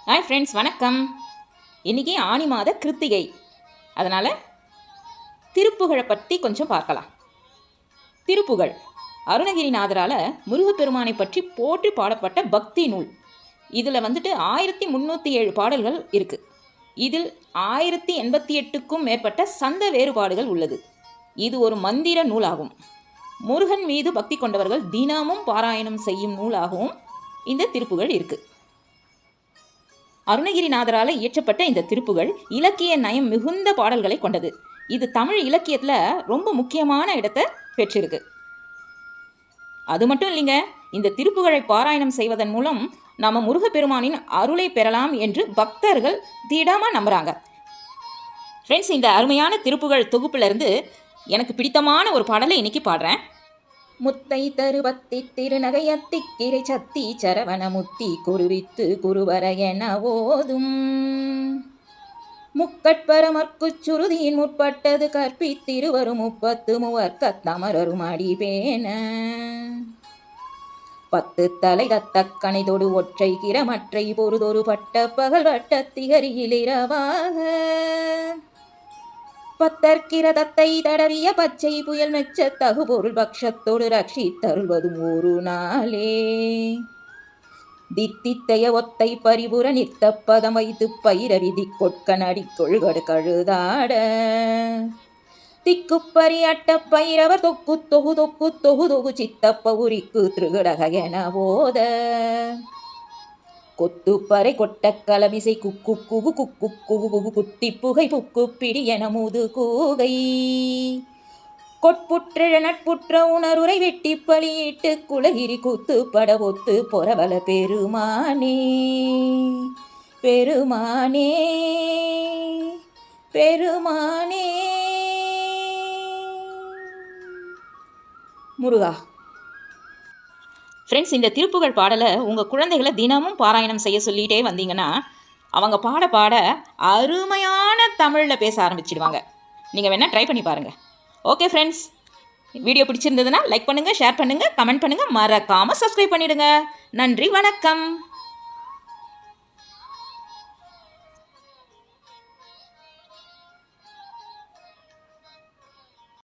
Hi friends, வணக்கம். இன்றைக்கி ஆனி மாத கிருத்திகை, அதனால் திருப்புகழை பற்றி கொஞ்சம் பார்க்கலாம். திருப்புகழ் அருணகிரிநாதரால் முருகப்பெருமானை பற்றி போற்றி பாடப்பட்ட பக்தி நூல். இதில் 1307 பாடல்கள் இருக்குது. இதில் 1088க்கும் மேற்பட்ட சந்த வேறுபாடுகள் உள்ளது. இது ஒரு மந்திர நூலாகும். முருகன் மீது பக்தி கொண்டவர்கள் தினமும் பாராயணம் செய்யும் நூலாகவும் இந்த திருப்புகழ் இருக்குது. அருணகிரிநாதரால் இயற்றப்பட்ட இந்த திருப்புகழ் இலக்கிய நயம் மிகுந்த பாடல்களை கொண்டது. இது தமிழ் இலக்கியத்தில் ரொம்ப முக்கியமான இடத்தை பெற்றிருக்கு. அது மட்டும் இல்லைங்க, இந்த திருப்புகழை பாராயணம் செய்வதன் மூலம் நம்ம முருகப்பெருமானின் அருளை பெறலாம் என்று பக்தர்கள் திடமாக நம்புகிறாங்க. ஃப்ரெண்ட்ஸ், இந்த அருமையான திருப்புகழ் தொகுப்பிலிருந்து எனக்கு பிடித்தமான ஒரு பாடலை இன்னைக்கு பாடுறேன். முத்தை தருபத்தி திருநகையத்தி கிரை சத்தி சரவண முத்தி குருவித்து குருவர என ஓதும் முக்கட்பரமர்க்குச் சுருதியின் முற்பட்டது கற்பித்திருவரும் 30 மூவர்க்கத்தமரரும் அடிபேன 10 தலை தத்தக்கணை தொடு ஒற்றை கிரமற்றை பொருதொரு பட்ட பகல் வட்டத்திகரியில் இரவாக பத்தற்கிரதத்தை தடவிய பச்சை புயல் மெச்ச தகு பொருள் பக்ஷத்தோடு ரட்சித்தருள்வதும் ஒரு நாளே தித்தித்தைய ஒத்தை பரிபுற நிறுத்த பதம் வைத்து பயிரவிதி கொட்க நடி கொள்கடு கழுதாட திக்குப்பறி அட்ட பயிரவர் தொக்கு தொகு தொக்கு தொகு தொகு சித்தப்ப உரிக்கு திருகடக என போத கொத்துப்பறை கொட்ட கலமிசை குக்கு குகு குக்கு குகு குகு குத்தி புகை புக்கு பிடி என முது கூகை கொட்புற்ற நட்புற்ற உணருரை வெட்டி பலியிட்டு குலகிரி கூத்து பட ஒத்து பொறவல பெருமானே பெருமானே பெருமானே முருகா. ஃப்ரெண்ட்ஸ், இந்த திருப்புகழ் பாடலை உங்கள் குழந்தைகளை தினமும் பாராயணம் செய்ய சொல்லிகிட்டே வந்தீங்கன்னா அவங்க பாட பாட அருமையான தமிழில் பேச ஆரம்பிச்சிடுவாங்க. நீங்கள் வேணால் ட்ரை பண்ணி பாருங்கள். ஓகே ஃப்ரெண்ட்ஸ், வீடியோ பிடிச்சிருந்ததுன்னா லைக் பண்ணுங்கள், ஷேர் பண்ணுங்கள், கமெண்ட் பண்ணுங்கள், மறக்காமல் சப்ஸ்கிரைப் பண்ணிவிடுங்க. நன்றி, வணக்கம்.